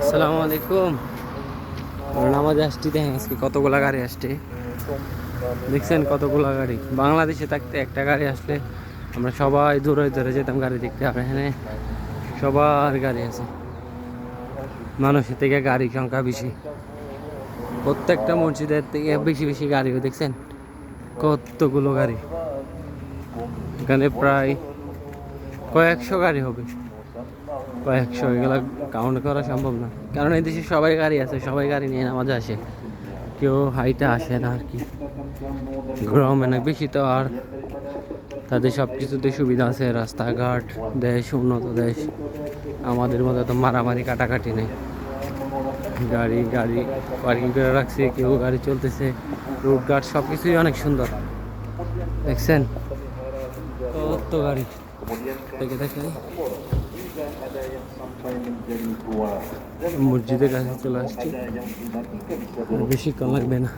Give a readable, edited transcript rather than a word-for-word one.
আসসালামু আলাইকুম। নামাজ আসছি, দেখেন আজকে কতগুলা গাড়ি আসছে। দেখছেন কতগুলা গাড়ি। বাংলাদেশে থাকতে একটা গাড়ি আসলে আমরা সবাই দূরে দূরে যেতাম গাড়ি দেখতে। আর এখানে সবার গাড়ি আছে, মানুষের থেকে গাড়ি সংখ্যা বেশি। প্রত্যেকটা মসজিদের থেকে বেশি বেশি গাড়িও দেখছেন কতগুলো গাড়ি। এখানে প্রায় কয়েকশো গাড়ি হবে, কয়েকশো। এগুলো কাউন্ট করা সম্ভব না, কারণ এই দেশে সবাই গাড়ি আছে, সবাই গাড়ি নিয়ে নামাজে আসে, কেউ হাইটে আসে না আর কি। গ্রামে না বেশি তো, আর তাদের সব কিছুতে সুবিধা আছে, রাস্তাঘাট, দেশ উন্নত দেশ। আমাদের মতো তো মারামারি কাটাকাটি নেই। গাড়ি গাড়ি পার্কিং করে রাখছে, কেউ গাড়ি চলতেছে, রোডঘাট সব কিছুই অনেক সুন্দর। দেখছেন কত গাড়ি। দেখে দেখে মসজিদের কাছে চলে আসছি, বেশিক্ষণ লাগবে না।